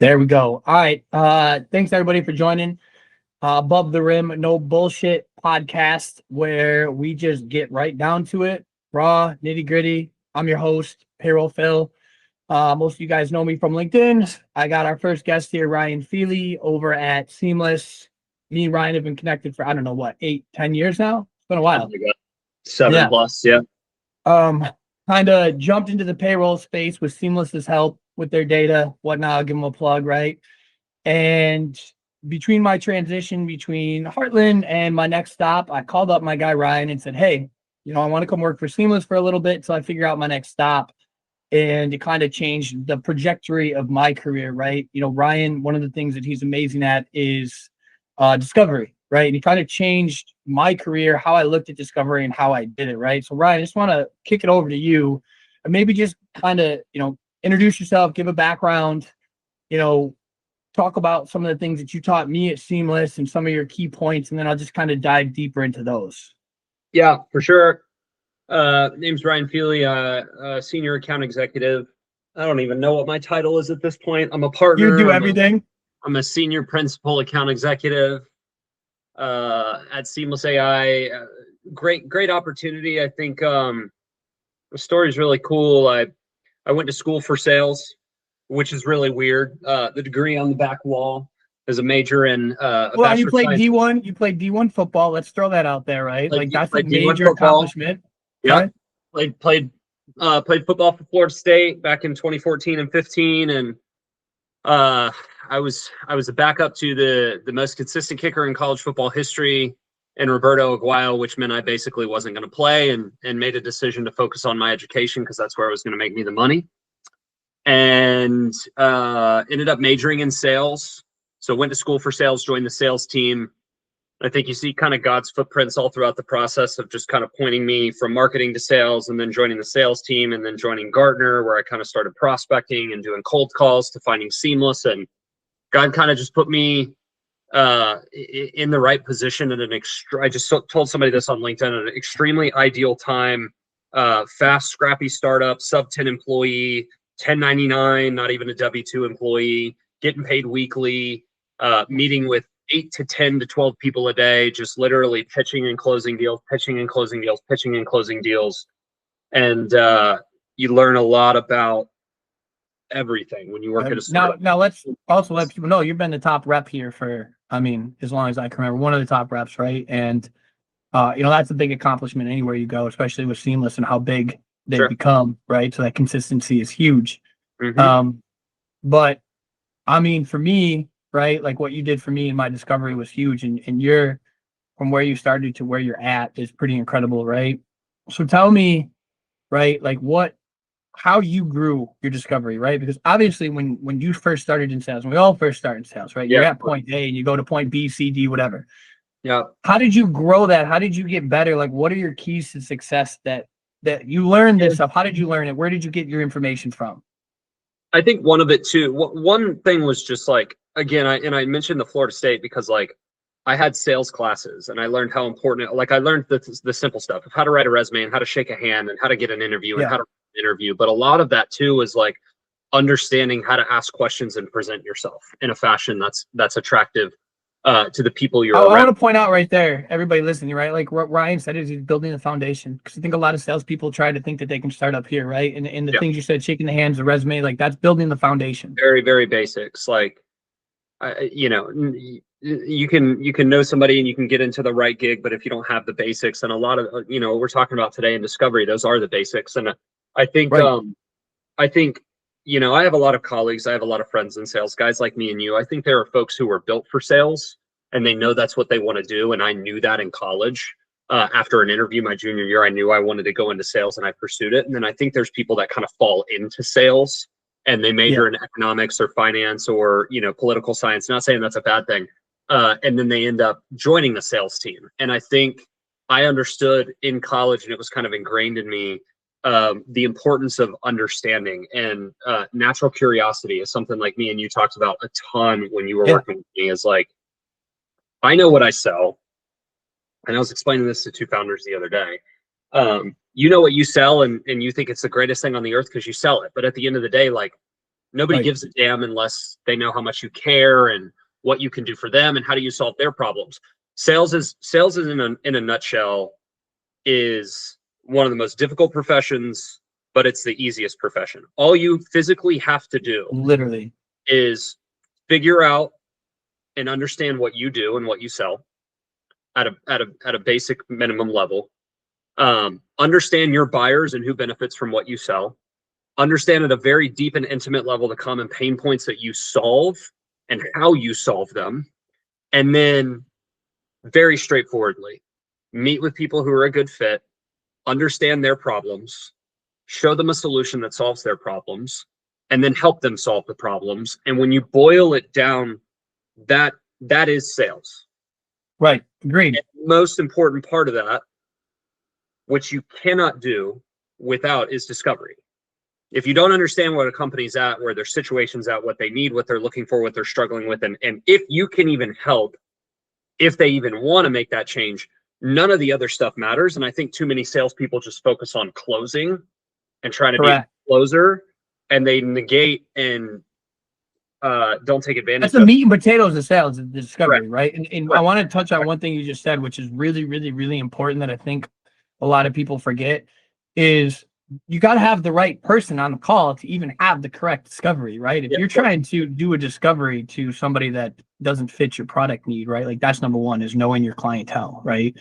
There we go. All right. Thanks everybody for joining. Above the Rim, no bullshit podcast where we just get right down to it, raw, nitty gritty. I'm your host, Payroll Phil. Most of you guys know me from LinkedIn. I got our first guest here, Ryan Feely, over at Seamless. Me and Ryan have been connected for I don't know what, 8, 10 years now. It's been a Oh while. my God. Seven Yeah. plus, yeah. Um, Kind of jumped into the payroll space with Seamless's help with their data, whatnot. I'll give them a plug, right? And between my transition between Heartland and my next stop, I called up my guy Ryan and said, "Hey, I want to come work for Seamless for a little bit until I figure out my next stop." And it kind of changed the trajectory of my career, right? Ryan, one of the things that he's amazing at is discovery, right? And he kind of changed my career, how I looked at discovery and how I did it, right? So, Ryan, I just want to kick it over to you and maybe just kind of, introduce yourself, give a background, you know, talk about some of the things that you taught me at Seamless and some of your key points, and then I'll just kind of dive deeper into those. Yeah, for sure. Name's Ryan Feely, senior account executive. I don't even know what my title is at this point. I'm a partner. You do everything. I'm a senior principal account executive at Seamless AI. Great opportunity. I think the story's really cool. I went to school for sales, which is really weird. The degree on the back wall is a major in a Well, you bachelor of played science. D1. You played D1 football. Let's throw that out there, right? Like that's a Played D1 major football. accomplishment. Yep. Okay. Played football for Florida State back in 2014 and 15, and I was a backup to the most consistent kicker in college football history, in Roberto Aguayo, which meant I basically wasn't going to play, and made a decision to focus on my education because that's where it was going to make me the money, and ended up majoring in sales. So went to school for sales, joined the sales team. I think you see kind of God's footprints all throughout the process of just kind of pointing me from marketing to sales, and then joining the sales team, and then joining Gartner, where I kind of started prospecting and doing cold calls to finding Seamless. And God kind of just put me in the right position at I just told somebody this on LinkedIn, at an extremely ideal time. Fast, scrappy startup, sub 10 employee, 1099, not even a W2 employee, getting paid weekly, meeting with 8 to 10 to 12 people a day, just literally pitching and closing deals, pitching and closing deals, pitching and closing deals. And you learn a lot about everything when you work at a startup. Now let's also let people know you've been the top rep here for, as long as I can remember, one of the top reps, right? And that's a big accomplishment anywhere you go, especially with Seamless and how big they've Sure. become, right? So that consistency is huge. Mm-hmm. But for me, right, like what you did for me in my discovery was huge, and you're from where you started to where you're at is pretty incredible, right? So tell me, right, like how you grew your discovery, right? Because obviously when you first started in sales, when we all first started in sales, right? You're Yeah. at point A and you go to point B, C, D, whatever. Yeah. How did you grow that? How did you get better? Like, what are your keys to success that you learned this stuff? How did you learn it? Where did you get your information from? I think one of it too. One thing was just like, again, I mentioned the Florida State because like I had sales classes and I learned how important. Like I learned the simple stuff of how to write a resume and how to shake a hand and how to get an interview and how to interview. But a lot of that too was like understanding how to ask questions and present yourself in a fashion that's attractive to the people you're around. I want to point out right there, everybody listening, right? Like what Ryan said is he's building the foundation, because I think a lot of salespeople try to think that they can start up here, right? And the things you said, shaking the hands, the resume, like that's building the foundation. Very, very basics. Like, you can know somebody and you can get into the right gig, but if you don't have the basics, and a lot of what we're talking about today in discovery, those are the basics. And I think I think I have a lot of colleagues, I have a lot of friends in sales, guys like me and you. I think there are folks who were built for sales and they know that's what they want to do. And I knew that in college. After an interview my junior year, I knew I wanted to go into sales and I pursued it. And then I think there's people that kind of fall into sales and they major in economics or finance or political science. Not saying that's a bad thing. And then they end up joining the sales team. And I think I understood in college, and it was kind of ingrained in me, the importance of understanding, and natural curiosity is something like me and you talked about a ton when you were working with me. Is like, I know what I sell. And I was explaining this to two founders the other day. You know what you sell, and you think it's the greatest thing on the earth because you sell it. But at the end of the day, like Nobody Right. gives a damn unless they know how much you care and what you can do for them and how do you solve their problems. Sales is in a nutshell is one of the most difficult professions, but it's the easiest profession. All you physically have to do Literally. is figure out and understand what you do and what you sell at a basic minimum level. Understand your buyers and who benefits from what you sell. Understand at a very deep and intimate level the common pain points that you solve and how you solve them. And then very straightforwardly, meet with people who are a good fit, understand their problems, show them a solution that solves their problems, and then help them solve the problems. And when you boil it down, that is sales. Right. Agreed. And the most important part of that, which you cannot do without, is discovery. If you don't understand what a company's at, where their situation's at, what they need, what they're looking for, what they're struggling with, and if you can even help, if they even want to make that change, none of the other stuff matters. And I think too many salespeople just focus on closing and trying to Correct. be a closer, and they negate and don't take advantage That's the of meat and potatoes of sales, the discovery, Correct. right? And I Correct. want to touch on one thing you just said, which is really, really, really important that I think a lot of people forget is you got to have the right person on the call to even have the correct discovery, right? If Yeah. you're trying to do a discovery to somebody that doesn't fit your product need, right? Like that's number one, is knowing your clientele, right?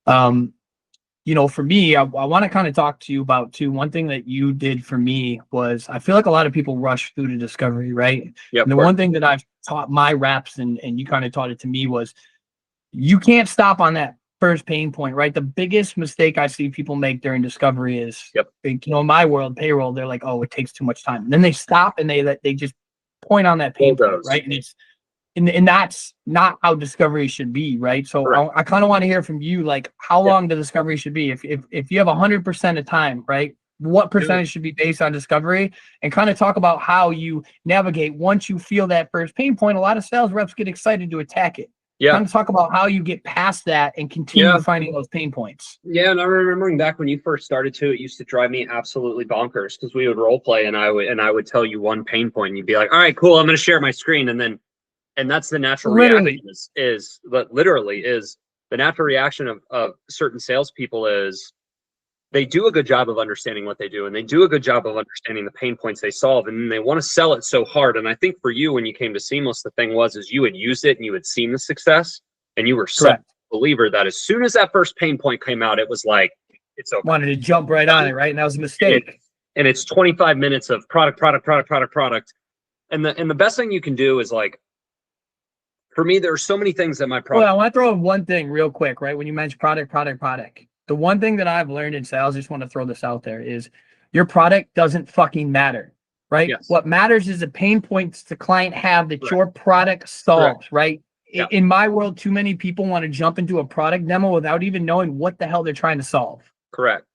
For me, I want to kind of talk to you about too. One thing that you did for me was I feel like a lot of people rush through the discovery, right? Yeah, And the one thing that I've taught my reps and you kind of taught it to me was you can't stop on that first pain point, right? The biggest mistake I see people make during discovery is, in my world, payroll, they're like, oh, it takes too much time. And then they stop and they just point on that pain point, right? And that's not how discovery should be, right? So I kind of want to hear from you, like how long the discovery should be. If you have 100% of time, right? What percentage should be based on discovery, and kind of talk about how you navigate once you feel that first pain point. A lot of sales reps get excited to attack it. Kind of talk about how you get past that and continue finding those pain points. Yeah, and I'm remembering back when you first started too, it used to drive me absolutely bonkers because we would role play and I would tell you one pain point and you'd be like, all right, cool, I'm gonna share my screen. And that's the natural reaction is the natural reaction of certain salespeople is they do a good job of understanding what they do and they do a good job of understanding the pain points they solve, and then they want to sell it so hard. And I think for you, when you came to Seamless, the thing is you had used it and you had seen the success and you were such a believer that as soon as that first pain point came out, it was like, it's okay. Wanted to jump right on it, right? And that was a mistake. And it's 25 minutes of product. And the best thing you can do is, like, for me, there are so many things that my product. Well, I want to throw in one thing real quick, right? When you mentioned product. The one thing that I've learned in sales, I just want to throw this out there, is your product doesn't fucking matter, right? Yes. What matters is the pain points the client have that your product solves, right? Yeah. In my world, too many people want to jump into a product demo without even knowing what the hell they're trying to solve. Correct.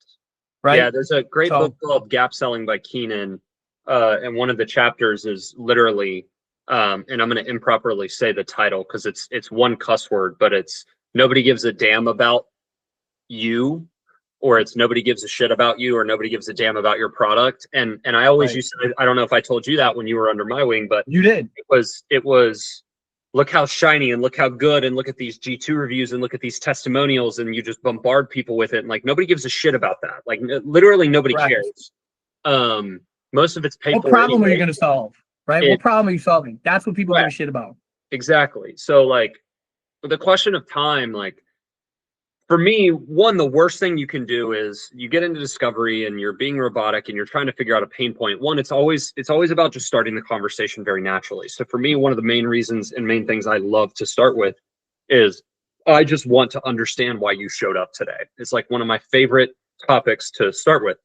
Right. Yeah, there's a great book called Gap Selling by Keenan. And one of the chapters is literally, and I'm going to improperly say the title because it's one cuss word, but it's nobody gives a damn about you, or it's nobody gives a shit about you, or nobody gives a damn about your product. And I always used to, I don't know if I told you that when you were under my wing, but you did. It was look how shiny and look how good and look at these G2 reviews and look at these testimonials, and you just bombard people with it. And like, nobody gives a shit about that. Like literally nobody cares. Most of it's paid for. What problem are you going to solve? Right? What problem are you solving? That's what people give a shit about. Exactly. So like the question of time, like, for me, the worst thing you can do is you get into discovery and you're being robotic and you're trying to figure out a pain point. One, it's always about just starting the conversation very naturally. So for me, one of the main reasons and main things I love to start with is I just want to understand why you showed up today. It's like one of my favorite topics to start with.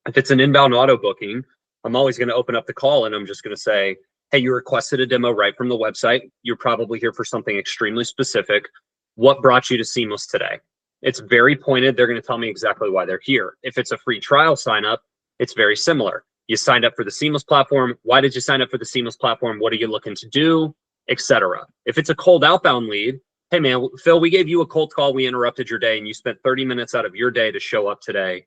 If it's an inbound auto booking, I'm always going to open up the call and I'm just going to say, hey, you requested a demo right from the website. You're probably here for something extremely specific. What brought you to Seamless today? It's very pointed. They're going to tell me exactly why they're here. If it's a free trial sign up, it's very similar. You signed up for the Seamless platform. Why did you sign up for the Seamless platform? What are you looking to do, etc. If it's a cold outbound lead, hey man, Phil, we gave you a cold call. We interrupted your day and you spent 30 minutes out of your day to show up today.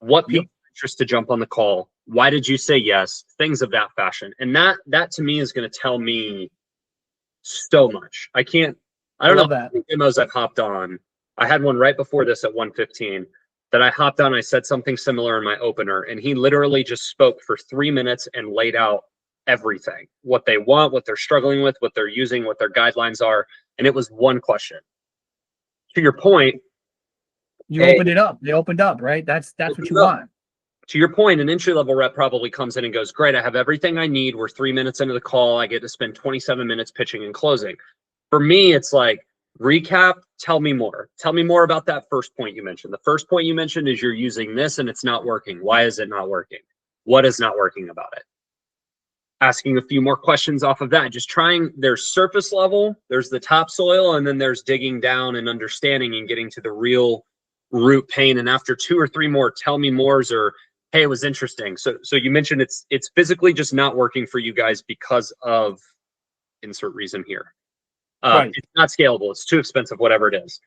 What piqued interest to jump on the call? Why did you say yes? Things of that fashion. And that to me is going to tell me so much. I I don't know love how that. many demos I've hopped on. I had one right before this at 1:15 that I hopped on. I said something similar in my opener, and he literally just spoke for 3 minutes and laid out everything, what they want, what they're struggling with, what they're using, what their guidelines are. And it was one question. To your point, You opened it up. They opened up, right? That's what you want. to your point, an entry-level rep probably comes in and goes, great, I have everything I need. We're 3 minutes into the call. I get to spend 27 minutes pitching and closing. For me, it's like, recap, tell me more. Tell me more about that first point you mentioned. The first point you mentioned is you're using this and it's not working. Why is it not working? What is not working about it? Asking a few more questions off of that. Just trying, there's surface level, there's the topsoil, and then there's digging down and understanding and getting to the real root pain. And after 2 or 3 more tell me mores, or hey, it was interesting. So you mentioned it's physically just not working for you guys because of insert reason here. Right. It's not scalable. It's too expensive, whatever it is.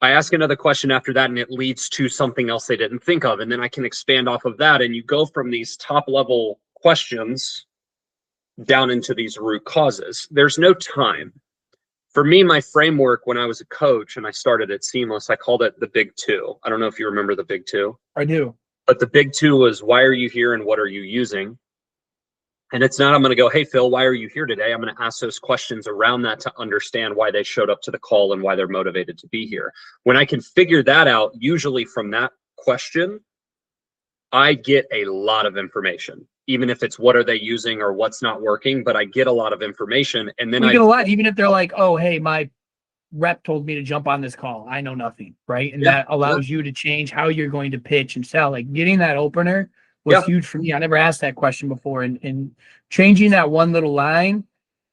I ask another question after that, and it leads to something else they didn't think of. And then I can expand off of that. And you go from these top level questions down into these root causes. There's no time. For me, my framework when I was a coach and I started at Seamless, I called it the big 2. I don't know if you remember the big 2. I do. But the big 2 was, why are you here and what are you using? And it's not, I'm going to go, hey, Phil, why are you here today? I'm going to ask those questions around that to understand why they showed up to the call and why they're motivated to be here. When I can figure that out, usually from that question, I get a lot of information, even if it's what are they using or what's not working, but I get a lot of information. And then We get a lot, even if they're like, oh, hey, my rep told me to jump on this call. I know nothing, right? And that allows you to change how you're going to pitch and sell. Like getting that opener was huge for me. I never asked that question before. And changing that one little line,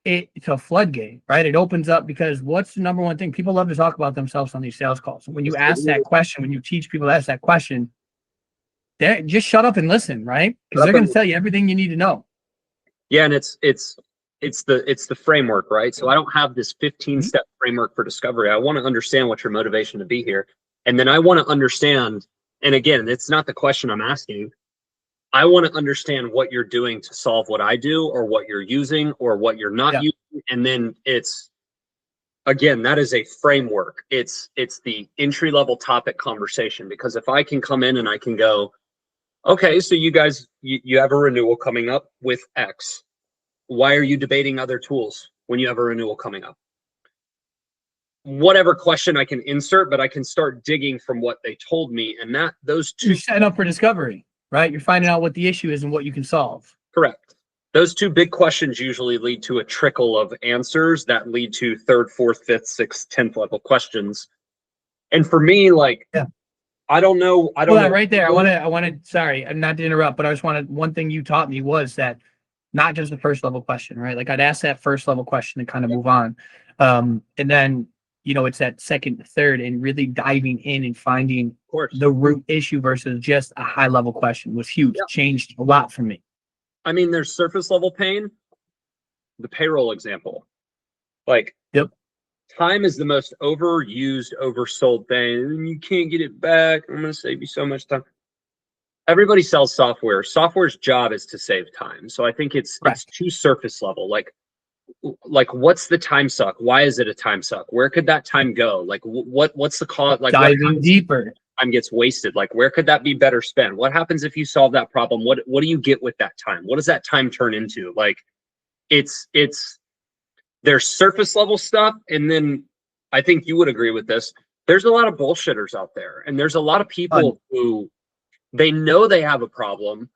it's a floodgate, right? It opens up, because what's the number one thing? People love to talk about themselves on these sales calls. When you ask that question, when you teach people to ask that question, they just shut up and listen, right? Because they're going to tell you everything you need to know. Yeah, and it's the framework, right? So I don't have this 15-step framework for discovery. I want to understand what your motivation to be here. And then I want to understand, and again, it's not the question I'm asking. I want to understand what you're doing to solve what I do, or what you're using, or what you're not using. And then it's, again, that is a framework. It's the entry-level topic conversation. Because if I can come in and I can go, okay, so you guys, you have a renewal coming up with X. Why are you debating other tools when you have a renewal coming up? Whatever question I can insert, but I can start digging from what they told me. And that those 2, you're setting up for discovery, right? You're finding out what the issue is and what you can solve. Correct. Those 2 big questions usually lead to a trickle of answers that lead to 3rd, 4th, 5th, 6th, 10th level questions. And for me, like, I don't know. Right there. I want to, sorry, I'm not to interrupt, but I just wanted, one thing you taught me was that not just the first level question, right? Like I'd ask that first level question and kind of move on. And then, it's that second, third, and really diving in and finding the root issue versus just a high level question was huge. Changed a lot for me. I mean, there's surface level pain. The payroll example, like, time is the most overused, oversold thing. And you can't get it back. I'm going to save you so much time. Everybody sells software. Software's job is to save time. So I think it's too surface level. Like what's the time suck? Why is it a time suck? Where could that time go? Like what's the cause? Like diving deeper. Time gets wasted. Like where could that be better spent? What happens if you solve that problem? What do you get with that time? What does that time turn into? Like it's there's surface level stuff, and then I think you would agree with this. There's a lot of bullshitters out there, and there's a lot of people who they know they have a problem.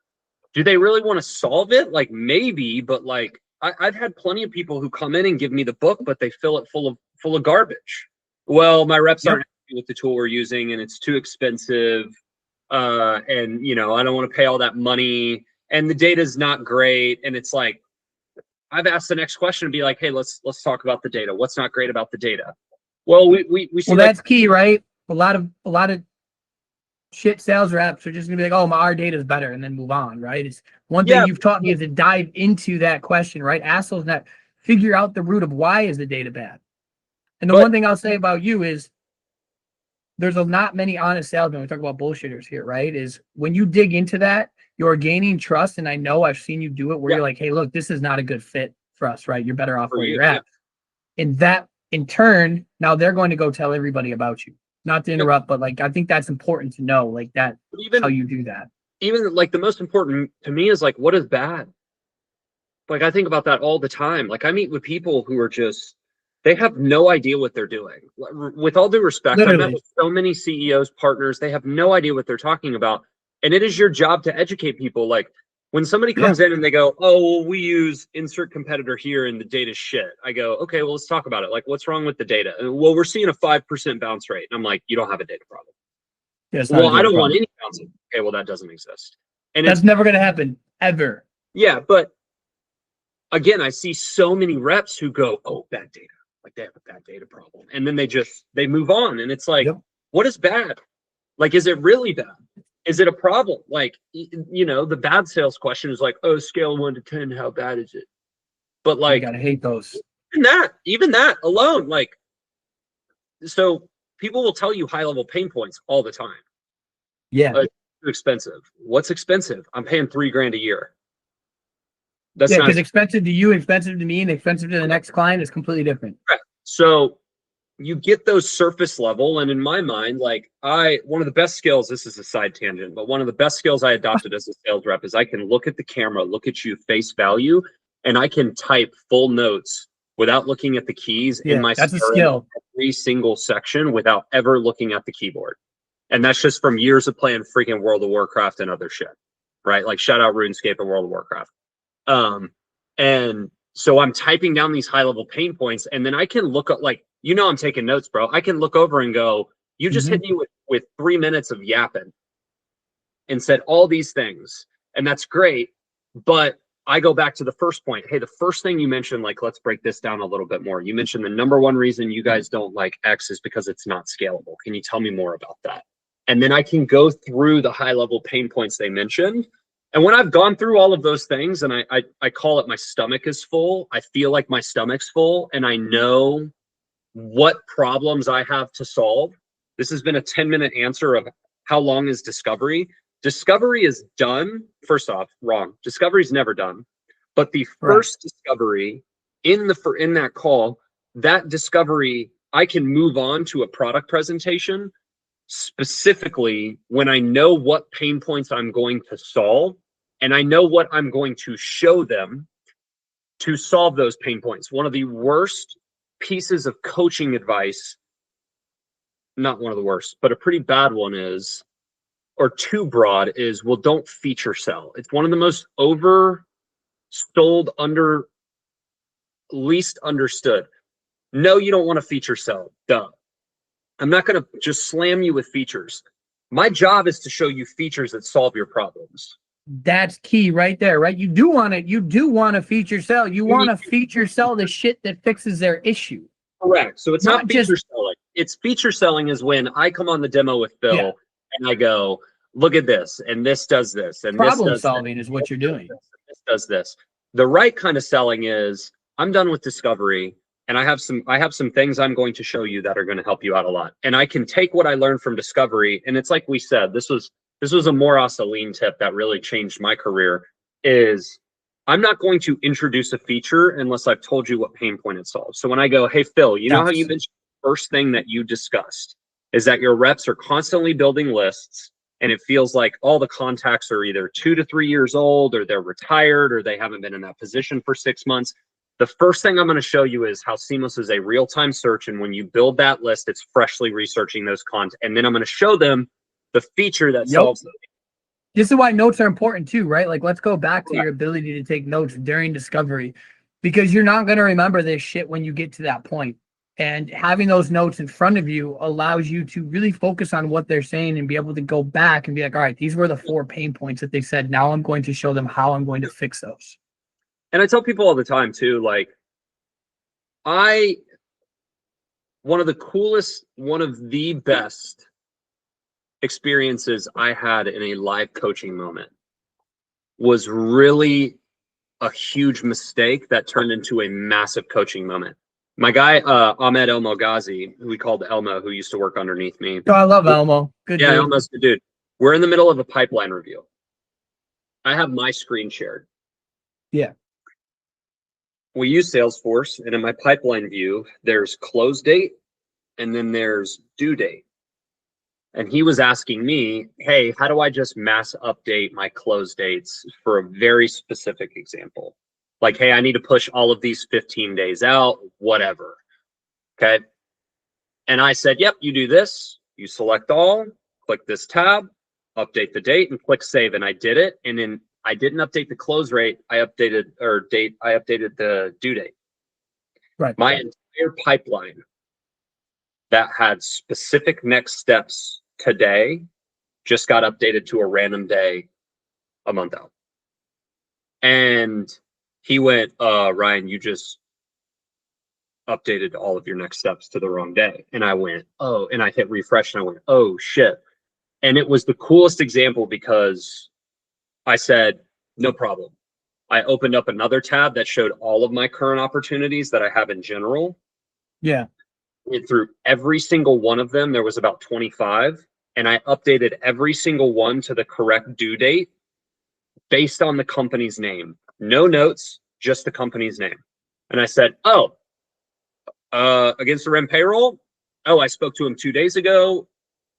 Do they really want to solve it? Like maybe, but like I've had plenty of people who come in and give me the book, but they fill it full of garbage. Well, my reps aren't happy with the tool we're using, and it's too expensive. And I don't want to pay all that money, and the data's not great. And it's like, I've asked the next question and be like, hey, let's talk about the data. What's not great about the data? Well, we see that's key, right? A lot of shit sales reps are just gonna be like, oh, our data is better, and then move on, right? It's one thing you've taught me is to dive into that question, right? Ask those, that figure out the root of why is the data bad. And the one thing I'll say about you is there's not many honest salesmen. We talk about bullshitters here, right? Is when you dig into that, you're gaining trust. And I know I've seen you do it where Yeah. you're like, hey, look, this is not a good fit for us, right? You're better off For where you, you're at. And that in turn, now they're going to go tell everybody about you. Not to interrupt, but like I think that's important to know, like that how you do that. Even like the most important to me is like, what is bad? Like I think about that all the time. Like I meet with people who are just, they have no idea what they're doing. With all due respect, I met Literally. with so many CEOs, partners, they have no idea what they're talking about. And it is your job to educate people. Like when somebody comes in and they go, oh, well, we use insert competitor here and the data's shit. I go, okay, well, let's talk about it. Like, what's wrong with the data? Well, we're seeing a 5% bounce rate. And I'm like, you don't have a data problem. Yeah, it's not a Well, I data don't problem. want any bouncing. Okay, well, that doesn't exist. And That's it's never going to happen ever. yeah, but again, I see so many reps who go, oh, bad data. Like they have a bad data problem. And then they move on. And it's like, what is bad? Like, is it really bad? Is it a problem? Like, you know, the bad sales question is like, oh, scale 1 to 10, how bad is it? But like, you gotta hate those. Even that alone, like, so people will tell you high level pain points all the time. Yeah. Too expensive. What's expensive? I'm paying $3,000 a year. That's yeah, not because expensive to you, expensive to me, and expensive to the next client is completely different. Right. So you get those surface level, and in my mind, like one of the best skills, this is a side tangent, but one of the best skills I adopted as a sales rep is I can look at the camera, look at you face value, and I can type full notes without looking at the keys in my that's a CRM skill. every single section without ever looking at the keyboard. And that's just from years of playing freaking World of Warcraft and other shit, right? Like shout out RuneScape and World of Warcraft. And so I'm typing down these high level pain points, and then I can look up, like, you know, I'm taking notes, bro. I can look over and go, you just hit me with 3 minutes of yapping and said all these things. And that's great. But I go back to the first point. Hey, the first thing you mentioned, like, let's break this down a little bit more. You mentioned the number one reason you guys don't like X is because it's not scalable. Can you tell me more about that? And then I can go through the high level pain points they mentioned. And when I've gone through all of those things, and I call it my stomach is full, I feel like my stomach's full, and I know what problems I have to solve. This has been a 10-minute answer of how long is discovery. Discovery is done. First off, wrong. Discovery is never done. But the first discovery in that call, that discovery, I can move on to a product presentation specifically when I know what pain points I'm going to solve and I know what I'm going to show them to solve those pain points. One of the worst pieces of coaching advice, not one of the worst, but a pretty bad one is, or too broad is, well, don't feature sell. It's one of the most oversold, least understood. No, you don't want to feature sell. Duh. I'm not going to just slam you with features. My job is to show you features that solve your problems. That's key right there, right? You do want to feature sell. You want to feature sell the shit that fixes their issue. Correct. So it's not feature selling. It's feature selling is when I come on the demo with Phil and I go, look at this, and this does this, and problem this does solving is what you're doing. This does this. The right kind of selling is I'm done with discovery. And I have some things I'm going to show you that are going to help you out a lot. And I can take what I learned from discovery. And it's like we said, this was a Moras Aline tip that really changed my career. Is I'm not going to introduce a feature unless I've told you what pain point it solves. So when I go, hey Phil, you know how you mentioned the first thing that you discussed is that your reps are constantly building lists, and it feels like all the contacts are either 2 to 3 years old, or they're retired, or they haven't been in that position for 6 months. The first thing I'm going to show you is how seamless is a real-time search. And when you build that list, it's freshly researching those content. And then I'm going to show them the feature that solves them. This is why notes are important too, right? Like, let's go back to your ability to take notes during discovery, because you're not going to remember this shit when you get to that point. And having those notes in front of you allows you to really focus on what they're saying and be able to go back and be like, all right, these were the 4 pain points that they said. Now I'm going to show them how I'm going to fix those. And I tell people all the time too, like one of the best experiences I had in a live coaching moment was really a huge mistake that turned into a massive coaching moment. My guy, Ahmed Elmo Ghazi, who we called Elmo, who used to work underneath me. Oh, I love Elmo. Good Yeah, dude. Elmo's good dude. We're in the middle of a pipeline review. I have my screen shared. Yeah. We use Salesforce, and in my pipeline view, there's close date, and then there's due date. And he was asking me, hey, how do I just mass update my close dates for a very specific example? Like, hey, I need to push all of these 15 days out, whatever. Okay. And I said, yep, you do this. You select all, click this tab, update the date, and click save. And I did it. And then I didn't update the close rate. I updated the due date. Right. My entire pipeline that had specific next steps today just got updated to a random day a month out. And he went, Ryan, you just updated all of your next steps to the wrong day. And I went, oh, and I hit refresh and I went, oh shit. And it was the coolest example because I said, no problem. I opened up another tab that showed all of my current opportunities that I have in general. Yeah. And through every single one of them, there was about 25. And I updated every single one to the correct due date based on the company's name. No notes, just the company's name. And I said, oh, against the REM payroll. Oh, I spoke to him 2 days ago.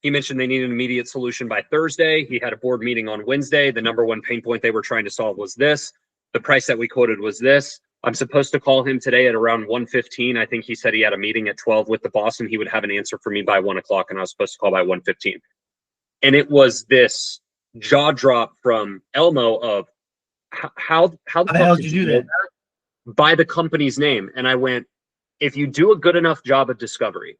He mentioned they needed an immediate solution by Thursday. He had a board meeting on Wednesday. The number one pain point they were trying to solve was this. The price that we quoted was this. I'm supposed to call him today at around 1:15. I think he said he had a meeting at 12 with the boss and he would have an answer for me by 1 o'clock, and I was supposed to call by 1:15. And it was this jaw drop from Elmo of how the fuck hell did did you you do know that? that? By the company's name. And I went, if you do a good enough job of discovery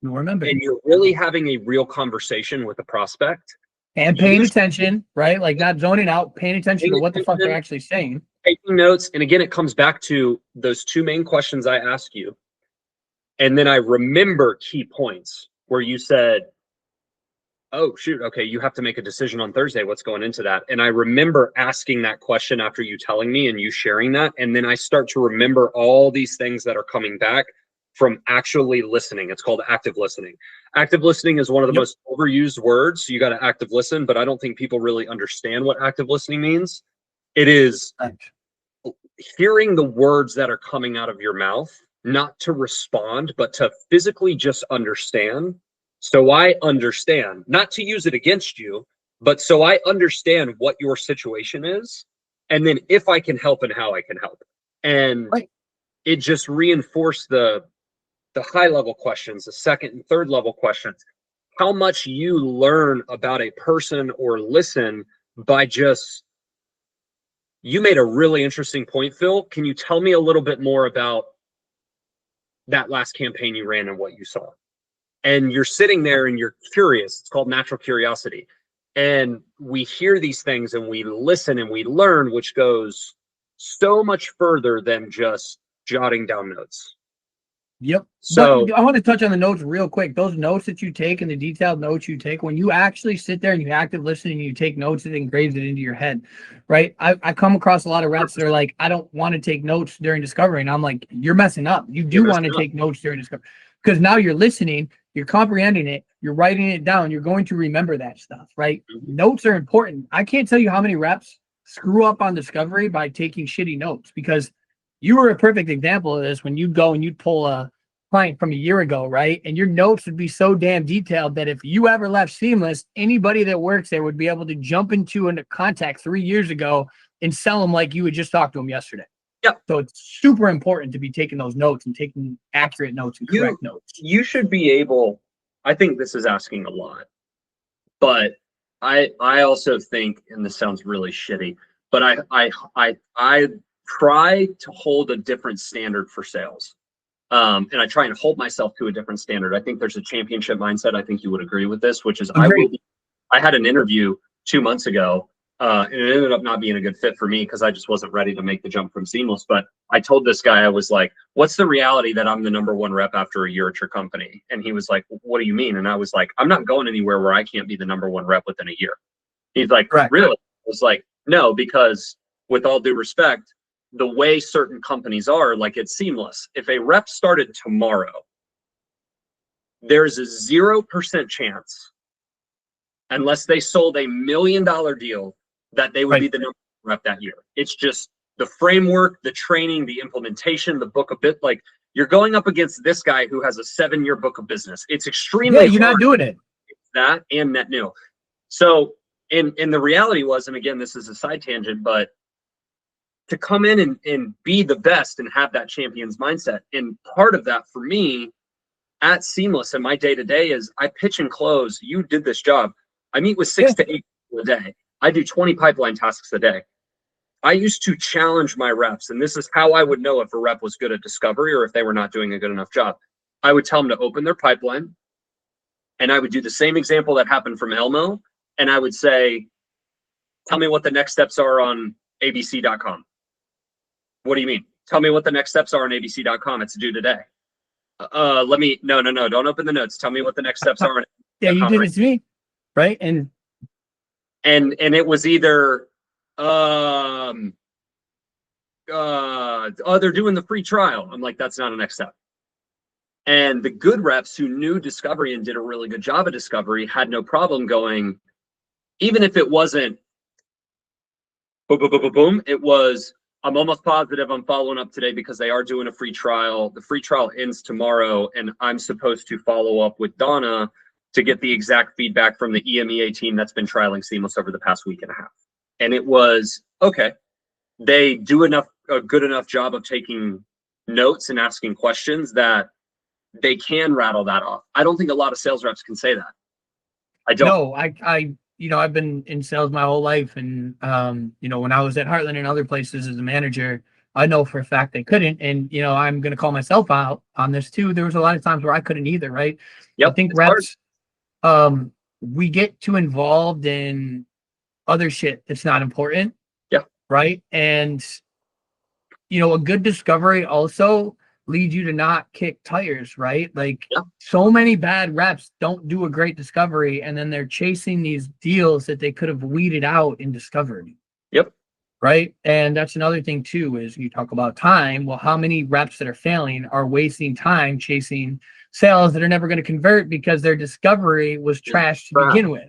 You'll remember. and you're really having a real conversation with a prospect And paying attention, right? Like not zoning out, paying attention to what the fuck they're actually saying. taking notes. And again, it comes back to those two main questions I ask you. And then I remember key points where you said, oh, shoot, okay, you have to make a decision on Thursday. What's going into that? And I remember asking that question after you telling me and you sharing that. And then I start to remember all these things that are coming back from actually listening. It's called active listening. Active listening is one of the most overused words. You got to active listen, but I don't think people really understand what active listening means. It is hearing the words that are coming out of your mouth, not to respond, but to physically just understand. So I understand, not to use it against you, but so I understand what your situation is. And then if I can help and how I can help. And it just reinforced the high level questions, the second and third level questions, how much you learn about a person or listen by just, you made a really interesting point, Phil. Can you tell me a little bit more about that last campaign you ran and what you saw? And you're sitting there and you're curious. It's called natural curiosity. And we hear these things and we listen and we learn, which goes so much further than just jotting down notes. Yep. So but I want to touch on the notes real quick. Those notes that you take and the detailed notes you take, when you actually sit there and you active listen and you take notes, it engraves it into your head, right? I come across a lot of reps that are like, I don't want to take notes during discovery. And I'm like, you're messing up. You do want to take notes during discovery because now you're listening, you're comprehending it, you're writing it down, you're going to remember that stuff, right? Notes are important. I can't tell you how many reps screw up on discovery by taking shitty notes, because you were a perfect example of this when you'd go and you'd pull a client from a year ago, right? And your notes would be so damn detailed that if you ever left Seamless, anybody that works there would be able to jump into a contact 3 years ago and sell them like you had just talked to them yesterday. Yeah. So it's super important to be taking those notes and taking accurate notes and correct notes. You should be able, I think this is asking a lot, but I also think, and this sounds really shitty, but I try to hold a different standard for sales. And I try and hold myself to a different standard. I think there's a championship mindset. I think you would agree with this, which is I had an interview 2 months ago, and it ended up not being a good fit for me because I just wasn't ready to make the jump from Seamless. But I told this guy, I was like, what's the reality that I'm the #1 rep after a year at your company? And he was like, what do you mean? And I was like, I'm not going anywhere where I can't be the #1 rep within a year. He's like, really? I was like, no, because with all due respect, the way certain companies are, like it's seamless. If a rep started tomorrow, there's a 0% chance, unless they sold $1 million deal, that they would be the number one rep that year. It's just the framework, the training, the implementation, the book of bit. Like, you're going up against this guy who has a 7-year book of business. It's extremely you're not doing it. That and net new. So, and the reality was, and again, this is a side tangent, but to come in and be the best and have that champion's mindset. And part of that for me at Seamless and my day-to-day is I pitch and close. You did this job. I meet with 6 to 8 people a day. I do 20 pipeline tasks a day. I used to challenge my reps, and this is how I would know if a rep was good at discovery or if they were not doing a good enough job. I would tell them to open their pipeline, and I would do the same example that happened from Elmo, and I would say, tell me what the next steps are on abc.com. What do you mean? Tell me what the next steps are on abc.com. It's due today. No, don't open the notes. Tell me what the next steps are. Yeah, you did it to me, right? And it was either they're doing the free trial. I'm like, that's not a next step. And the good reps who knew discovery and did a really good job of discovery had no problem going, even if it wasn't boom, boom, boom, boom, boom, it was, I'm almost positive I'm following up today because they are doing a free trial. The free trial ends tomorrow, and I'm supposed to follow up with Donna to get the exact feedback from the EMEA team that's been trialing Seamless over the past week and a half. And it was, okay, they do a good enough job of taking notes and asking questions that they can rattle that off. I don't think a lot of sales reps can say that. I don't. No, I've been in sales my whole life, and when I was at Heartland and other places as a manager, I know for a fact they couldn't. And I'm going to call myself out on this too. There was a lot of times where I couldn't either, right? Yep, I think reps, we get too involved in other shit that's not important. Yeah. Right. And a good discovery also leads you to not kick tires, right? Like, so many bad reps don't do a great discovery, and then they're chasing these deals that they could have weeded out in discovery. Yep. Right. And that's another thing too, is you talk about time. Well, how many reps that are failing are wasting time chasing sales that are never going to convert because their discovery was trash to begin with?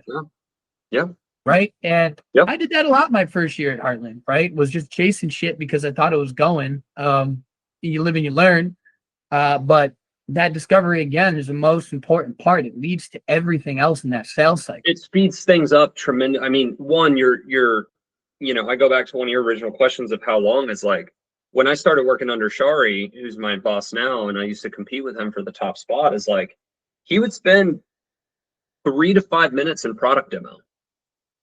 Yeah. Right. And I did that a lot my first year at Heartland, right? Was just chasing shit because I thought it was going. You live and you learn. But that discovery, again, is the most important part. It leads to everything else in that sales cycle. It speeds things up tremendous. I mean, one, I go back to one of your original questions of how long is like, when I started working under Shari, who's my boss now, and I used to compete with him for the top spot, is like, he would spend 3 to 5 minutes in product demo.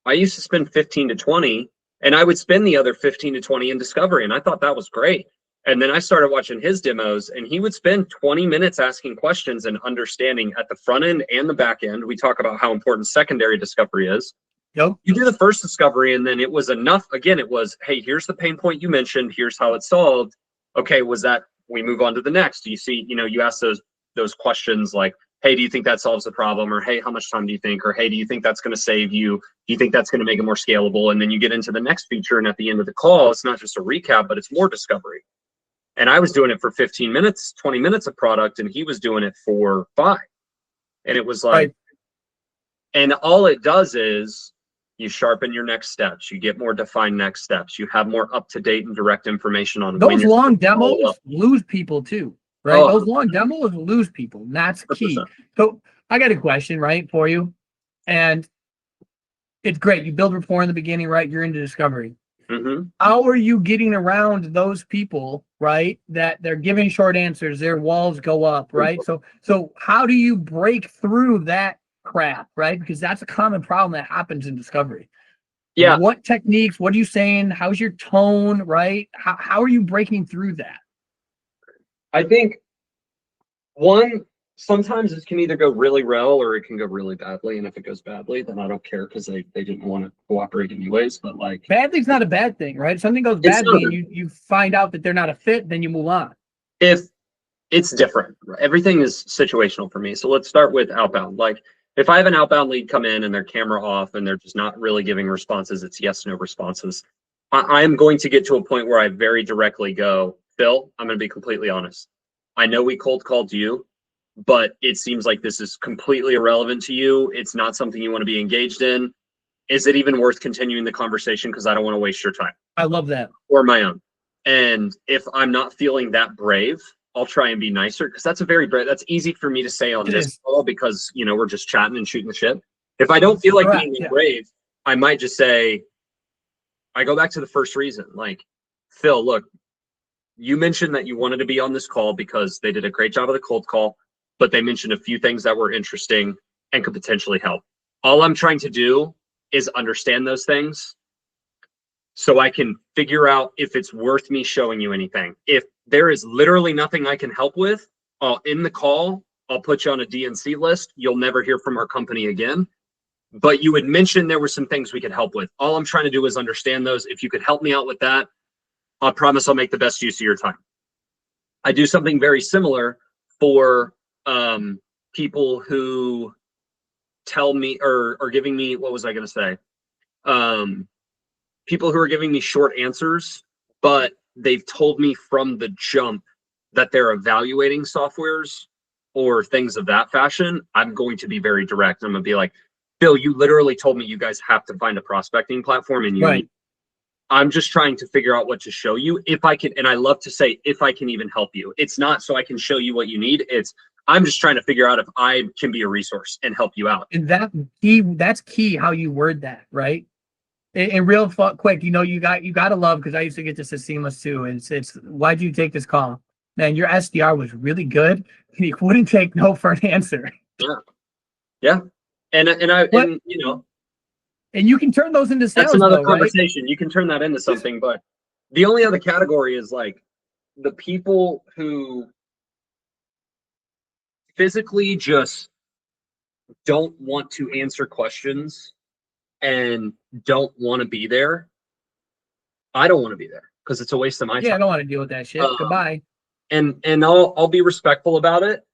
I used to spend 15 to 20, and I would spend the other 15 to 20 in discovery. And I thought that was great. And then I started watching his demos, and he would spend 20 minutes asking questions and understanding at the front end and the back end. We talk about how important secondary discovery is. Yep. You do the first discovery, and then it was enough. Again, it was, hey, here's the pain point you mentioned. Here's how it's solved. Okay, we move on to the next. Do you see, you ask those questions like, hey, do you think that solves the problem? Or, hey, how much time do you think? Or, hey, do you think that's going to save you? Do you think that's going to make it more scalable? And then you get into the next feature, and at the end of the call, it's not just a recap, but it's more discovery. And I was doing it for 15 minutes, 20 minutes of product, and he was doing it for 5. And it was like, and all it does is you sharpen your next steps. You get more defined next steps. You have more up-to-date and direct information on those long demos lose people too, right? Those long demos lose people. And that's key. 100%. So I got a question, right, for you. And it's great. You build rapport in the beginning, right? You're into discovery. Mm-hmm. How are you getting around those people, right? That they're giving short answers, their walls go up, right? So how do you break through that crap, right? Because that's a common problem that happens in discovery. Yeah. What techniques? What are you saying? How's your tone, right? How are you breaking through that? I think sometimes it can either go really well or it can go really badly. And if it goes badly, then I don't care because they didn't want to cooperate anyways. But like, badly's not a bad thing, right? If something goes badly and you find out that they're not a fit, then you move on. If it's different, everything is situational for me. So let's start with outbound. Like, if I have an outbound lead come in and their camera off and they're just not really giving responses, it's yes, no responses. I'm going to get to a point where I very directly go, Phil, I'm going to be completely honest. I know we cold called you, but it seems like this is completely irrelevant to you. It's not something you want to be engaged in. Is it even worth continuing the conversation? Because I don't want to waste your time I love that. or my own. And if I'm not feeling that brave, I'll try and be nicer, because that's a very brave, that's easy for me to say on It this is. call because, you know, we're just chatting and shooting the shit. If I don't feel like Correct, being yeah. brave, I might just say, I go back to the first reason, like, Phil, look, you mentioned that you wanted to be on this call because they did a great job of the cold call, but they mentioned a few things that were interesting and could potentially help. All I'm trying to do is understand those things so I can figure out if it's worth me showing you anything. If there is literally nothing I can help with, in the call, I'll put you on a DNC list. You'll never hear from our company again. But you had mentioned there were some things we could help with. All I'm trying to do is understand those. If you could help me out with that, I promise I'll make the best use of your time. I do something very similar for people who tell me or are giving me, what was I going to say? People who are giving me short answers, but they've told me from the jump that they're evaluating softwares or things of that fashion. I'm going to be very direct. I'm going to be like, Bill, you literally told me you guys have to find a prospecting platform and you need. I'm just trying to figure out what to show you if I can. And I love to say, if I can even help you. It's not so I can show you what you need. It's, I'm just trying to figure out if I can be a resource and help you out. And that's key how you word that, right? And real quick, you know, you got to love, because I used to get this at Seamless too. And it's why'd you take this call? Man, your SDR was really good. He wouldn't take no for an answer. Yeah. And and you know, and you can turn those into sales. That's another though, conversation. Right? You can turn that into something, but the only other category is like the people who physically just don't want to answer questions and don't want to be there. I don't want to be there because it's a waste of my time. I don't want to deal with that shit. Goodbye. And I'll be respectful about it.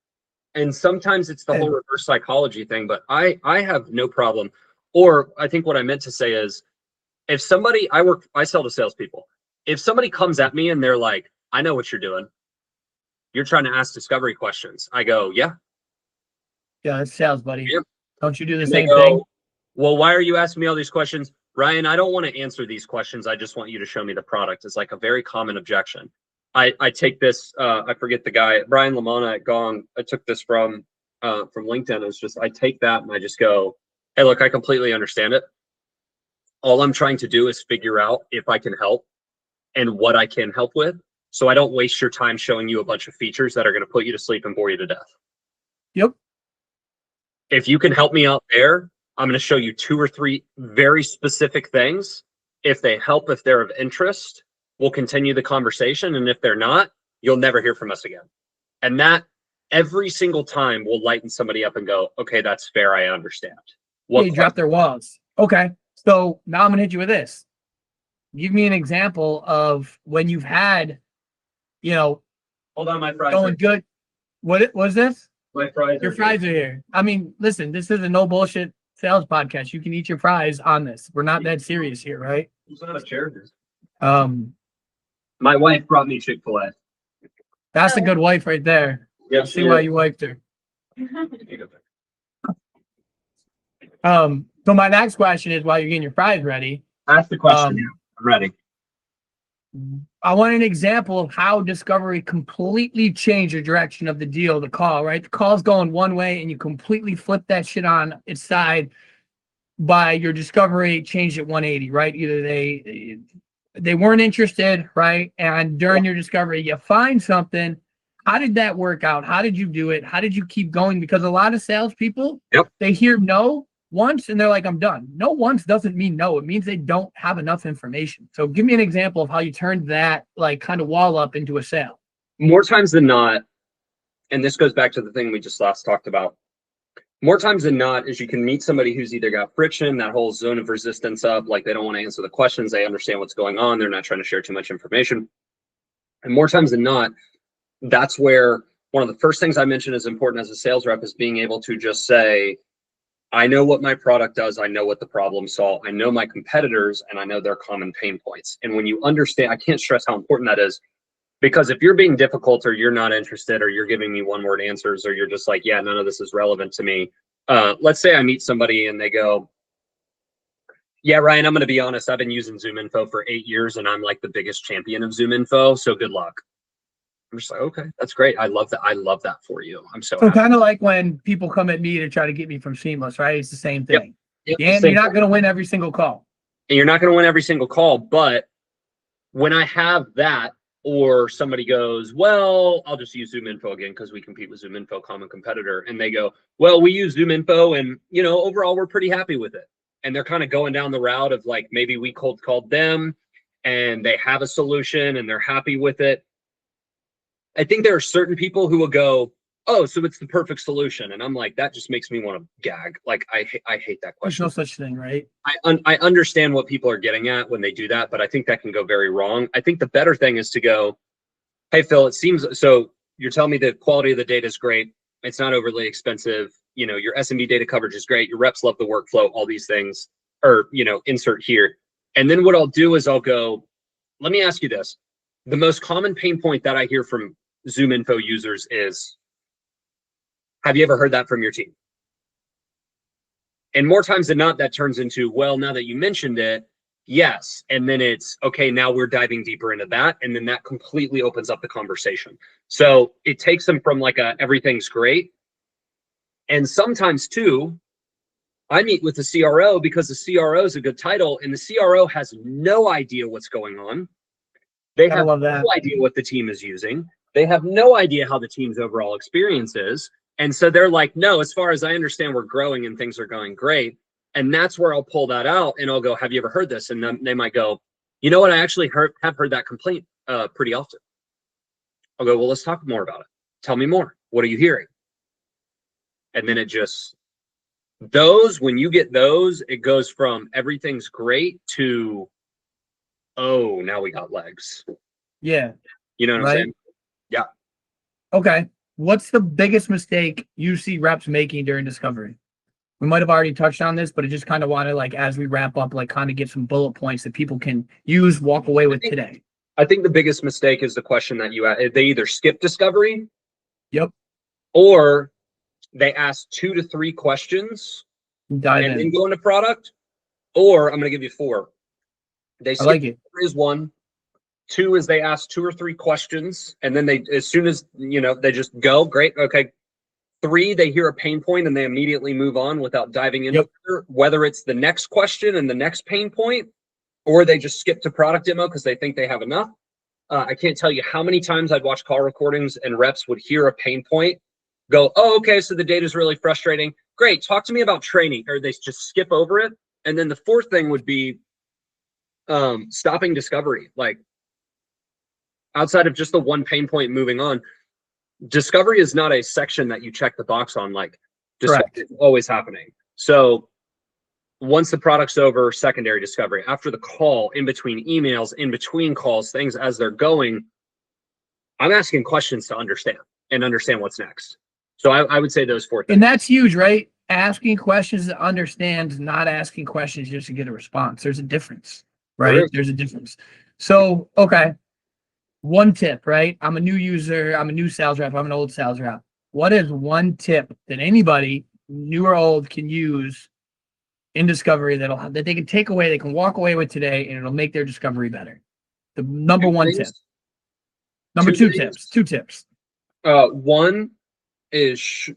And sometimes it's the whole reverse psychology thing, but I have no problem. Or I think what I meant to say is, if somebody, I sell to salespeople. If somebody comes at me and they're like, I know what you're doing. You're trying to ask discovery questions. I go, yeah. Yeah, it's sales, buddy. Yeah. Don't you do the And same thing? Well, why are you asking me all these questions? Ryan, I don't want to answer these questions. I just want you to show me the product. It's like a very common objection. I take this, I forget the guy, Brian Lamana at Gong. I took this from LinkedIn. It's just, I take that and I just go, hey, look, I completely understand it. All I'm trying to do is figure out if I can help and what I can help with. So I don't waste your time showing you a bunch of features that are going to put you to sleep and bore you to death. Yep. If you can help me out there, I'm going to show you 2 or 3 very specific things. If they help, if they're of interest, we'll continue the conversation. And if they're not, you'll never hear from us again. And that every single time will lighten somebody up and go, okay, that's fair. I understand. You drop their walls. Okay. So now I'm going to hit you with this. Give me an example of when you've had, hold on, my fries going good. What was this? My fries. Your fries are here. I mean, listen, this is a no bullshit sales podcast. You can eat your fries on this. We're not that serious here, right? It's not a charity. My wife brought me Chick-fil-A. That's a good wife right there. Yep, see why you wiped her. So my next question is, while you're getting your fries ready, ask the question. I'm ready. I want an example of how discovery completely changed the direction of the deal, the call, right? The call's going one way and you completely flip that shit on its side by your discovery changed it 180, right? Either they weren't interested, right? And during your discovery, you find something. How did that work out? How did you do it? How did you keep going? Because a lot of salespeople, they hear no once and they're like, I'm done. No once doesn't mean no. It means they don't have enough information. So give me an example of how you turned that like kind of wall up into a sale. More times than not, and this goes back to the thing we just last talked about, more times than not is you can meet somebody who's either got friction, that whole zone of resistance up, like they don't want to answer the questions, they understand what's going on, they're not trying to share too much information. And more times than not, that's where one of the first things I mentioned is important as a sales rep is being able to just say, I know what my product does. I know what the problem solves. I know my competitors and I know their common pain points. And when you understand, I can't stress how important that is, because if you're being difficult or you're not interested or you're giving me one word answers or you're just like, yeah, none of this is relevant to me. Let's say I meet somebody and they go, yeah, Ryan, I'm going to be honest. I've been using ZoomInfo for 8 years and I'm like the biggest champion of ZoomInfo. So good luck. I'm just like, okay, that's great. I love that. I love that for you. I'm so So happy. kind of like when people come at me to try to get me from Seamless, right? It's the same Yep. thing. Yep. And you're not going to win every single call. And you're not going to win every single call. But when I have that, or somebody goes, well, I'll just use ZoomInfo again because we compete with ZoomInfo, common competitor. And they go, well, we use ZoomInfo and, you know, overall, we're pretty happy with it. And they're kind of going down the route of like, maybe we cold called them and they have a solution and they're happy with it. I think there are certain people who will go, oh, so it's the perfect solution. And I'm like, that just makes me want to gag. Like, I hate that There's question. no such thing, right? I understand what people are getting at when they do that, but I think that can go very wrong. I think the better thing is to go, hey, Phil, it seems, so you're telling me the quality of the data is great. It's not overly expensive. You know, your SMB data coverage is great. Your reps love the workflow, all these things, or, you know, insert here. And then what I'll do is I'll go, let me ask you this. The most common pain point that I hear from ZoomInfo users is, have you ever heard that from your team? And more times than not, that turns into, well, now that you mentioned it, yes. And then it's, okay, now we're diving deeper into that. And then that completely opens up the conversation. So it takes them from like a, everything's great. And sometimes too, I meet with the CRO because the CRO is a good title and the CRO has no idea what's going on. They have no idea what the team is using. They have no idea how the team's overall experience is. And so they're like, no, as far as I understand, we're growing and things are going great. And that's where I'll pull that out and I'll go, have you ever heard this? And then they might go, you know what? I actually have heard that complaint pretty often. I'll go, well, let's talk more about it. Tell me more. What are you hearing? And then it just, those, when you get those, it goes from everything's great to, oh, now we got legs. Yeah. You know what I'm saying? Yeah. Okay. What's the biggest mistake you see reps making during discovery? We might have already touched on this, but I just kind of want to, like, as we wrap up, like, kind of get some bullet points that people can use, walk away with today. I think the biggest mistake is the question that you ask. They either skip discovery. Yep. Or they ask 2 to 3 questions and then go into product. Or I'm going to give you 4. They skip. I like it. Is 1. 2 is they ask 2 or 3 questions and then they, as soon as, you know, they just go, great. Okay. 3, they hear a pain point and they immediately move on without diving into it, whether it's the next question and the next pain point, or they just skip to product demo because they think they have enough. I can't tell you how many times I'd watch call recordings and reps would hear a pain point, go, oh, okay, so the data is really frustrating. Great, talk to me about training, or they just skip over it. And then the 4th thing would be stopping discovery. Like, outside of just the one pain point moving on, discovery is not a section that you check the box on. Like, discovery is always happening. So once the product's over, secondary discovery. After the call, in between emails, in between calls, things as they're going, I'm asking questions to understand what's next. So I would say those 4 things. And that's huge, right? Asking questions to understand, not asking questions just to get a response. There's a difference, right? There's a difference. So, okay. One tip, right? I'm a new user. I'm a new sales rep. I'm an old sales rep. What is one tip that anybody, new or old, can use in discovery that they can take away, they can walk away with today, and it'll make their discovery better? The number 1 tip. Number 2 tips. 2 tips. 1 is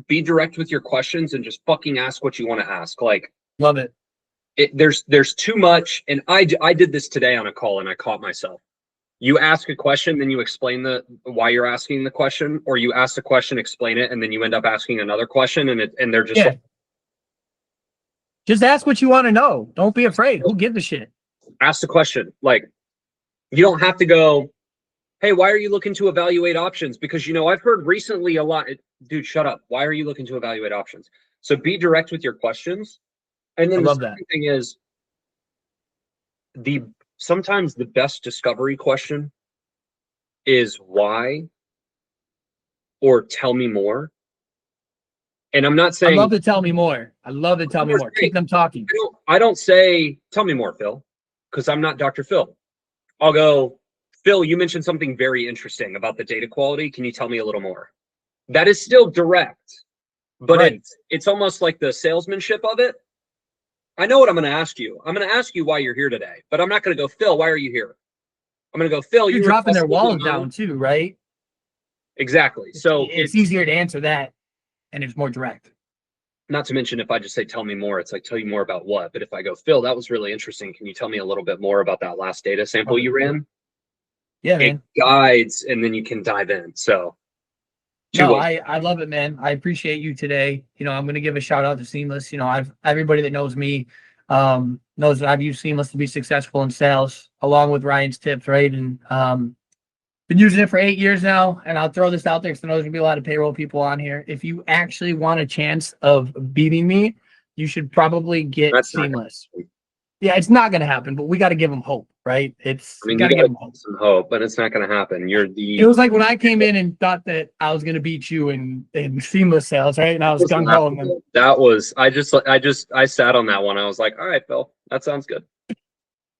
be direct with your questions and just fucking ask what you want to ask. Like, love it. There's too much, and I did this today on a call and I caught myself. You ask a question, then you explain why you're asking the question, or you ask the question, explain it, and then you end up asking another question, and they're just like, just ask what you want to know. Don't be afraid. Who gives a shit? Ask the question. Like, you don't have to go, hey, why are you looking to evaluate options? Because, you know, I've heard recently a lot, dude, shut up. Why are you looking to evaluate options? So be direct with your questions. And then the second thing is sometimes the best discovery question is why, or tell me more. And I'm not I saying love to tell me more. I love to tell me more. Keep them talking. I don't say tell me more, Phil, because I'm not Dr. Phil. I'll go, Phil, you mentioned something very interesting about the data quality. Can you tell me a little more? That is still direct, but Right. it's almost like the salesmanship of it. I know what I'm going to ask you. I'm going to ask you why you're here today, but I'm not going to go, Phil, why are you here? I'm going to go, Phil, You're you dropping their requested a walls demo. down too, right? Exactly. So It's easier to answer that, and it's more direct. not to mention, if I just say, tell me more, it's like, tell you more about what? But if I go, Phil, that was really interesting. Can you tell me a little bit more about that last data sample you ran? Yeah, It man. guides, and then you can dive in. So No, I love it, man. I appreciate you today. You know, I'm going to give a shout out to Seamless. You know, everybody that knows me knows that I've used Seamless to be successful in sales, along with Ryan's tips, right? And been using it for 8 years now. And I'll throw this out there because I know there's gonna be a lot of payroll people on here. If you actually want a chance of beating me, you should probably get that's not Seamless. Yeah, it's not going to happen, but we got to give them hope, right? I You mean, got you to give got them hope. some hope, but it's not going to happen. You're It was like when I came in and thought that I was going to beat you in Seamless sales, right? And I was gung ho. That was, I sat on that one. I was like, all right, Phil, that sounds good.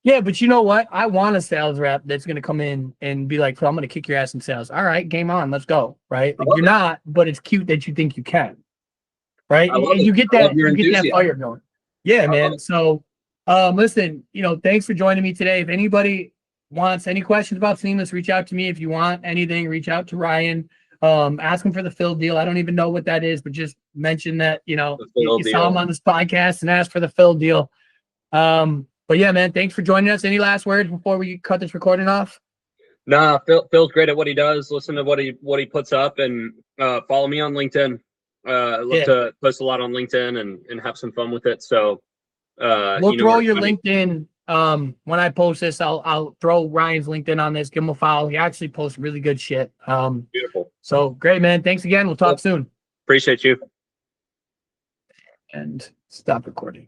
Yeah, but you know what? I want a sales rep that's going to come in and be like, "Phil, I'm going to kick your ass in sales." All right, game on, let's go. Right? Like, you're not, but it's cute that you think you can. Right? I love And it. you get I love that, your you get that enthusiasm. fire going. Yeah, I love man. it. So, listen, you know, thanks for joining me today. If anybody wants any questions about Seamless, reach out to me. If you want anything, reach out to Ryan. Ask him for the Phil deal. I don't even know what that is, but just mention that, you know, The Phil you saw deal. him on this podcast and ask for the Phil deal. But yeah, man, thanks for joining us. Any last words before we cut this recording off? Nah, Phil's great at what he does. Listen to what he puts up, and follow me on LinkedIn. I love to post a lot on LinkedIn and have some fun with it. So We'll you know throw where to your find me. LinkedIn. When I post this, I'll throw Ryan's LinkedIn on this. Give him a follow. He actually posts really good shit. Beautiful. So great, man. Thanks again. We'll talk soon. Appreciate you. And stop recording.